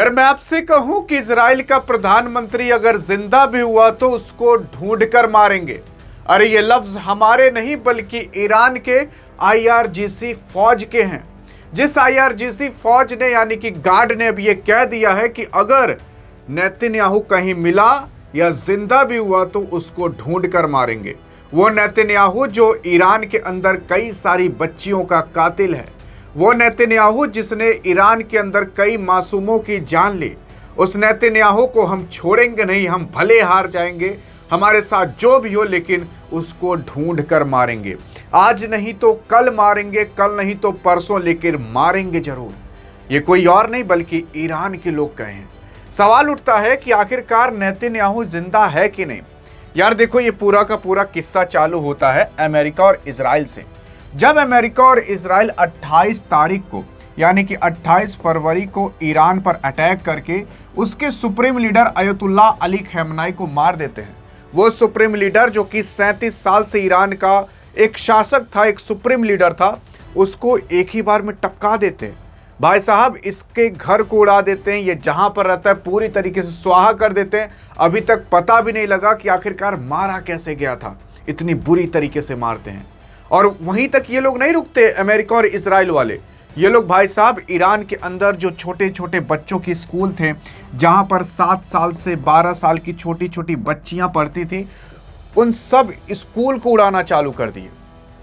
अगर मैं आपसे कहूं कि इजराइल का प्रधानमंत्री अगर जिंदा भी हुआ तो उसको ढूंढ कर मारेंगे। अरे ये लफ्ज हमारे नहीं बल्कि ईरान के आईआरजीसी फौज के हैं। जिस आईआरजीसी फौज ने यानी कि गार्ड ने अब ये कह दिया है कि अगर नेतन्याहू कहीं मिला या जिंदा भी हुआ तो उसको ढूंढ कर मारेंगे। वो नेतन्याहू जो ईरान के अंदर कई सारी बच्चियों का कातिल है, वो नेतन्याहू जिसने ईरान के अंदर कई मासूमों की जान ली, उस नेतन्याहू को हम छोड़ेंगे नहीं। हम भले हार जाएंगे, हमारे साथ जो भी हो, लेकिन उसको ढूंढ कर मारेंगे। आज नहीं तो कल मारेंगे, कल नहीं तो परसों, लेकिन मारेंगे जरूर। ये कोई और नहीं बल्कि ईरान के लोग कहे हैं। सवाल उठता है कि आखिरकार नेतन्याहू जिंदा है कि नहीं। यार देखो, ये पूरा का पूरा किस्सा चालू होता है अमेरिका और इजराइल से। जब अमेरिका और इजराइल 28 तारीख को यानी कि 28 फरवरी को ईरान पर अटैक करके उसके सुप्रीम लीडर अयतुल्ला अली खamenei को मार देते हैं। वो सुप्रीम लीडर जो कि 37 साल से ईरान का एक शासक था, एक सुप्रीम लीडर था, उसको एक ही बार में टपका देते हैं। भाई साहब, इसके घर को उड़ा देते हैं। ये जहां पर रहता है पूरी तरीके से स्वाहा कर देते हैं। अभी तक पता भी नहीं लगा कि आखिरकार मारा कैसे गया था। इतनी बुरी तरीके से मारते हैं। और वहीं तक ये लोग नहीं रुकते, अमेरिका और इजराइल वाले। ये लोग भाई साहब ईरान के अंदर जो छोटे छोटे बच्चों के स्कूल थे, जहां पर 7 साल से 12 साल की छोटी छोटी बच्चियां पढ़ती थी, उन सब स्कूल को उड़ाना चालू कर दिए।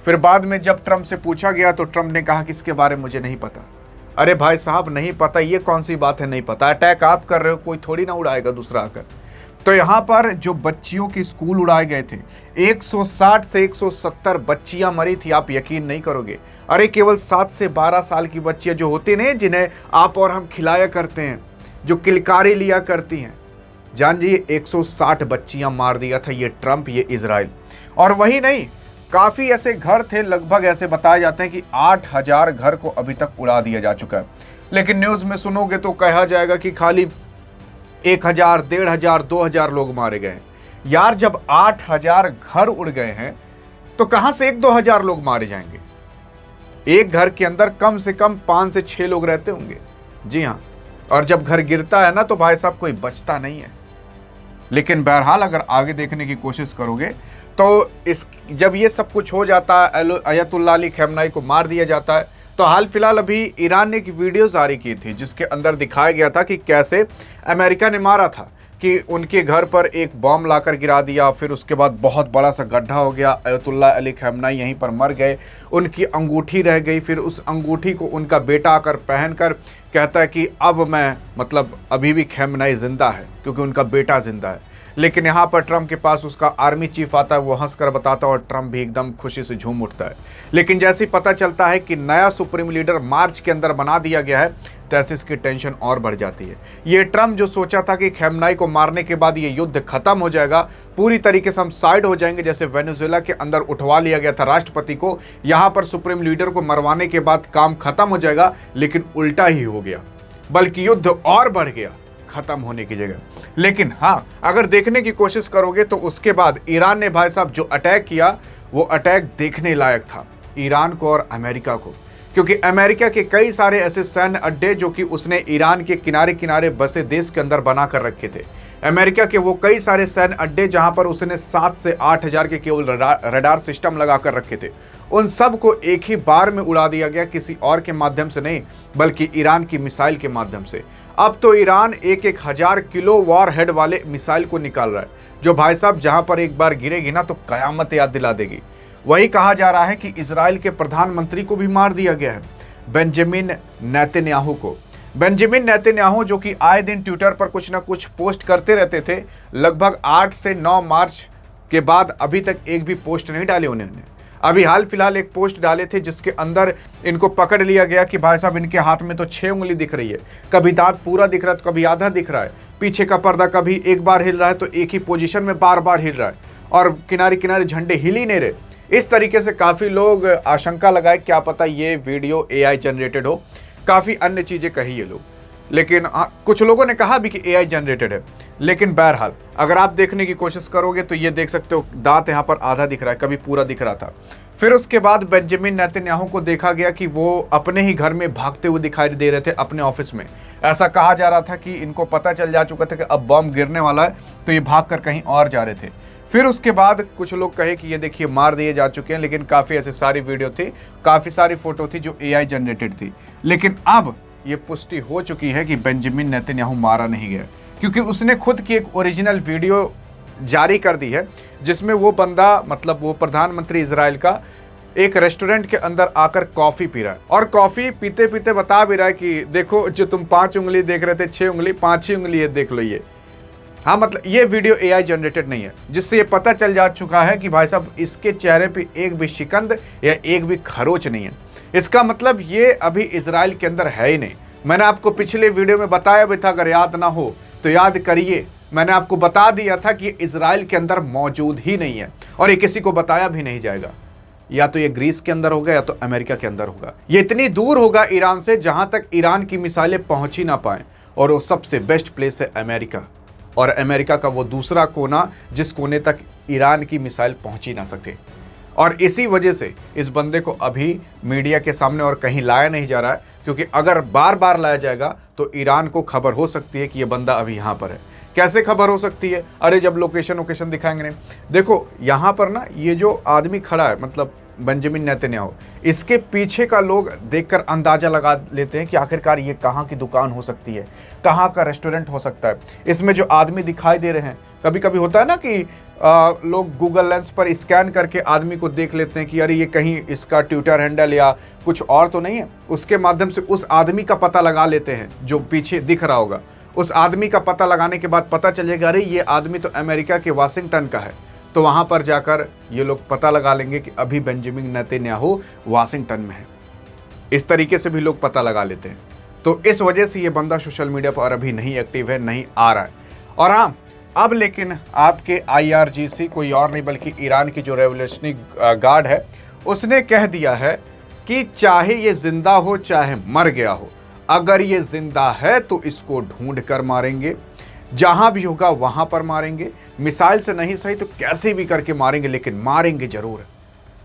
फिर बाद में जब ट्रंप से पूछा गया तो ट्रंप ने कहा कि इसके बारे में मुझे नहीं पता। अरे भाई साहब, नहीं पता ये कौन सी बात है, नहीं पता। अटैक आप कर रहे हो, कोई थोड़ी ना उड़ाएगा दूसरा आकर। तो यहाँ पर जो बच्चियों के स्कूल उड़ाए गए थे, 160 से 170 बच्चियां मरी थी। आप यकीन नहीं करोगे। अरे केवल 7 से 12 साल की बच्चियां जो होती नहीं, जिन्हें आप और हम खिलाया करते हैं, जो किलकारी लिया करती हैं, जान जी 160 बच्चियां मार दिया था ये ट्रंप, ये इजराइल। और वही नहीं, काफी ऐसे घर थे, लगभग ऐसे बताए जाते हैं कि 8000 घर को अभी तक उड़ा दिया जा चुका है। लेकिन न्यूज में सुनोगे तो कहा जाएगा कि खाली 1000, 1500, 2000 लोग मारे गए। यार जब 8000 घर उड़ गए हैं तो कहां से 1-2 हजार लोग मारे जाएंगे। एक घर के अंदर कम से कम 5 से 6 लोग रहते होंगे। जी हां, और जब घर गिरता है ना तो भाई साहब कोई बचता नहीं है। लेकिन बहरहाल अगर आगे देखने की कोशिश करोगे तो जब ये सब कुछ हो जाता है, अयतुल्ला अली खamenei को मार दिया जाता है, तो हाल फिलहाल अभी ईरान ने एक वीडियो जारी की थी जिसके अंदर दिखाया गया था कि कैसे अमेरिका ने मारा था, कि उनके घर पर एक बॉम्ब लाकर गिरा दिया, फिर उसके बाद बहुत बड़ा सा गड्ढा हो गया, अयतुल्ला अली खamenei यहीं पर मर गए, उनकी अंगूठी रह गई। फिर उस अंगूठी को उनका बेटा आकर पहनकर कहता है कि अब मैं मतलब अभी भी खamenei जिंदा है, क्योंकि उनका बेटा जिंदा है। लेकिन यहाँ पर ट्रंप के पास उसका आर्मी चीफ आता है, वो हंसकर बताता है और ट्रंप भी एकदम खुशी से झूम उठता है। लेकिन जैसे ही पता चलता है कि नया सुप्रीम लीडर मार्च के अंदर बना दिया गया है, तैसे इसकी टेंशन और बढ़ जाती है। ये ट्रंप जो सोचा था कि खamenei को मारने के बाद ये युद्ध खत्म हो जाएगा, पूरी तरीके से हम साइड हो जाएंगे, जैसे वेनेजुएला के अंदर उठवा लिया गया था राष्ट्रपति को, यहाँ पर सुप्रीम लीडर को मरवाने के बाद काम खत्म हो जाएगा, लेकिन उल्टा ही हो गया, बल्कि युद्ध और बढ़ गया खत्म होने की जगह। लेकिन हाँ, अगर देखने की कोशिश करोगे तो उसके बाद ईरान ने भाई साहब जो अटैक किया, वो अटैक देखने लायक था ईरान को और अमेरिका को। क्योंकि अमेरिका के कई सारे ऐसे सैन्य अड्डे जो कि उसने ईरान के किनारे किनारे बसे देश के अंदर बना कर रखे थे, अमेरिका के वो कई सारे सैन्य अड्डे जहां पर उसने 7 से 8 हजार के केवल रडार सिस्टम लगा कर रखे थे, उन सब को एक ही बार में उड़ा दिया गया, किसी और के माध्यम से नहीं बल्कि ईरान की मिसाइल के माध्यम से। अब तो ईरान 1000 किलो वॉर हेड वाले मिसाइल को निकाल रहा है, जो भाई साहब जहां पर एक बार गिरेगी ना तो कयामत याद दिला देगी। वही कहा जा रहा है कि इजराइल के प्रधानमंत्री को भी मार दिया गया है, बेंजामिन नेतन्याहू को। बेंजामिन नेतन्याहू जो कि आए दिन ट्विटर पर कुछ ना कुछ पोस्ट करते रहते थे, लगभग 8 से 9 मार्च के बाद अभी तक एक भी पोस्ट नहीं डाली उन्होंने। अभी हाल फिलहाल एक पोस्ट डाले थे जिसके अंदर इनको पकड़ लिया गया कि भाई साहब इनके हाथ में तो 6 उंगली दिख रही है, कभी दांत पूरा दिख रहा है तो कभी आधा दिख रहा है, पीछे का पर्दा कभी एक बार हिल रहा है तो एक ही पोजीशन में बार बार हिल रहा है, और किनारे किनारे झंडे हिल ही नहीं रहे। इस तरीके से काफ़ी लोग आशंका लगाए क्या पता ये वीडियो AI जनरेटेड हो, काफ़ी अन्य चीज़ें कही ये लोग। लेकिन कुछ लोगों ने कहा भी कि एआई जनरेटेड है। लेकिन बहरहाल अगर आप देखने की कोशिश करोगे तो ये देख सकते हो, दांत यहाँ पर आधा दिख रहा है, कभी पूरा दिख रहा था। फिर उसके बाद बेंजामिन नेतन्याहू को देखा गया कि वो अपने ही घर में भागते हुए दिखाई दे रहे थे अपने ऑफिस में। ऐसा कहा जा रहा था कि इनको पता चल जा चुका था कि अब बम गिरने वाला है, तो ये भागकर कहीं और जा रहे थे। फिर उसके बाद कुछ लोग कहे कि ये देखिए मार दिए जा चुके हैं, लेकिन काफ़ी ऐसी सारी वीडियो थी, काफ़ी सारी फोटो थी जो एआई जनरेटेड थी। लेकिन अब ये पुष्टि हो चुकी है कि बेंजामिन नेतन्याहू मारा नहीं गया, क्योंकि उसने खुद की एक ओरिजिनल वीडियो जारी कर दी है जिसमें वो बंदा, मतलब वो प्रधानमंत्री इजराइल का, एक रेस्टोरेंट के अंदर आकर कॉफ़ी पी रहा है और कॉफ़ी पीते पीते बता भी रहा है कि देखो जो तुम 5 उंगली देख रहे थे, 6 उंगली, 5 ही उंगली ये देख लो ये। हाँ, मतलब ये वीडियो एआई जनरेटेड नहीं है, जिससे ये पता चल जा चुका है कि भाई साहब इसके चेहरे पे एक भी शिकंद या एक भी खरोच नहीं है। इसका मतलब ये अभी इजराइल के अंदर है ही नहीं। मैंने आपको पिछले वीडियो में बताया भी था, अगर याद ना हो तो याद करिए। मैंने आपको बता दिया था कि इजराइल के अंदर मौजूद ही नहीं है और ये किसी को बताया भी नहीं जाएगा। या तो ये ग्रीस के अंदर होगा या तो अमेरिका के अंदर होगा। ये इतनी दूर होगा ईरान से जहां तक ईरान की मिसाइलें पहुंच ही ना पाए, और वो सबसे बेस्ट प्लेस है अमेरिका, और अमेरिका का वो दूसरा कोना जिस कोने तक ईरान की मिसाइल पहुंच ही ना सके। और इसी वजह से इस बंदे को अभी मीडिया के सामने और कहीं लाया नहीं जा रहा है, क्योंकि अगर बार बार लाया जाएगा तो ईरान को खबर हो सकती है कि ये बंदा अभी यहाँ पर है। कैसे खबर हो सकती है? अरे जब लोकेशन दिखाएंगे नहीं। देखो यहाँ पर ना, ये जो आदमी खड़ा है, मतलब बेंजामिन नेतन्याहू, इसके पीछे का लोग देखकर अंदाजा लगा लेते हैं कि आखिरकार ये कहाँ की दुकान हो सकती है, कहाँ का रेस्टोरेंट हो सकता है। इसमें जो आदमी दिखाई दे रहे हैं, कभी कभी होता है ना कि लोग गूगल लेंस पर स्कैन करके आदमी को देख लेते हैं कि अरे ये कहीं इसका ट्विटर हैंडल या कुछ और तो नहीं है। उसके माध्यम से उस आदमी का पता लगा लेते हैं जो पीछे दिख रहा होगा। उस आदमी का पता लगाने के बाद पता चलेगा अरे ये आदमी तो अमेरिका के वाशिंगटन का है, तो वहाँ पर जाकर ये लोग पता लगा लेंगे कि अभी बेंजामिन नेतन्याहू वाशिंगटन में है। इस तरीके से भी लोग पता लगा लेते हैं। तो इस वजह से ये बंदा सोशल मीडिया पर अभी नहीं एक्टिव है, नहीं आ रहा है। और हाँ, अब लेकिन आपके IRGC कोई और नहीं बल्कि ईरान की जो रेवोल्यूशनरी गार्ड है, उसने कह दिया है कि चाहे ये जिंदा हो चाहे मर गया हो, अगर ये जिंदा है तो इसको ढूंढ कर मारेंगे, जहां भी होगा वहां पर मारेंगे। मिसाइल से नहीं सही तो कैसे भी करके मारेंगे, लेकिन मारेंगे जरूर।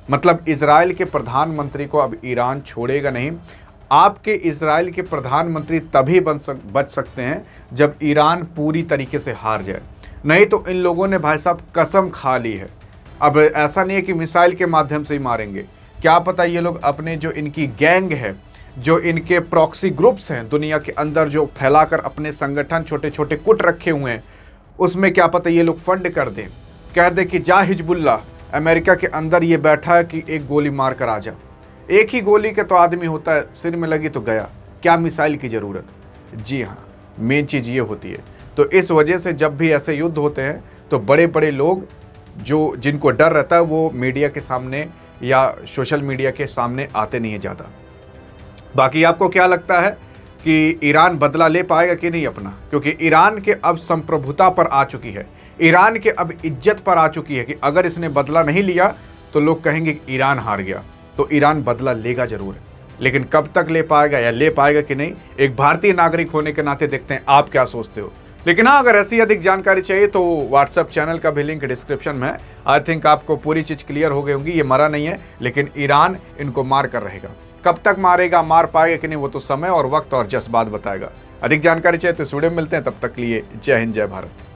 मतलब इजराइल के प्रधानमंत्री को अब ईरान छोड़ेगा नहीं। आपके इजराइल के प्रधानमंत्री तभी बच सकते हैं जब ईरान पूरी तरीके से हार जाए, नहीं तो इन लोगों ने भाई साहब कसम खा ली है। अब ऐसा नहीं है कि मिसाइल के माध्यम से ही मारेंगे, क्या पता ये लोग अपने जो इनकी गैंग है, जो इनके प्रॉक्सी ग्रुप्स हैं दुनिया के अंदर, जो फैलाकर अपने संगठन छोटे छोटे गुट रखे हुए हैं, उसमें क्या पता ये लोग फंड कर दें, कह दे कि जा हिजबुल्ला अमेरिका के अंदर ये बैठा है कि एक गोली मार कर आ जा। एक ही गोली के तो आदमी होता है, सिर में लगी तो गया, क्या मिसाइल की ज़रूरत? जी हाँ, मेन चीज़ ये होती है। तो इस वजह से जब भी ऐसे युद्ध होते हैं तो बड़े बड़े लोग जो जिनको डर रहता है वो मीडिया के सामने या सोशल मीडिया के सामने आते नहीं है ज़्यादा। बाकी आपको क्या लगता है कि ईरान बदला ले पाएगा कि नहीं अपना? क्योंकि ईरान के अब संप्रभुता पर आ चुकी है, ईरान के अब इज्जत पर आ चुकी है कि अगर इसने बदला नहीं लिया तो लोग कहेंगे कि ईरान हार गया। तो ईरान बदला लेगा जरूर, लेकिन कब तक ले पाएगा या ले पाएगा कि नहीं, एक भारतीय नागरिक होने के नाते देखते हैं आप क्या सोचते हो। लेकिन हाँ, अगर ऐसी अधिक जानकारी चाहिए तो व्हाट्सएप चैनल का भी लिंक डिस्क्रिप्शन में है। आई थिंक आपको पूरी चीज़ क्लियर हो गई होंगी। ये मरा नहीं है, लेकिन ईरान इनको मार कर रहेगा। कब तक मारेगा, मार पाएगा कि नहीं, वो तो समय और वक्त और जज्बात बताएगा। अधिक जानकारी चाहिए तो इस वीडियो में मिलते हैं, तब तक लिए जय हिंद जय भारत।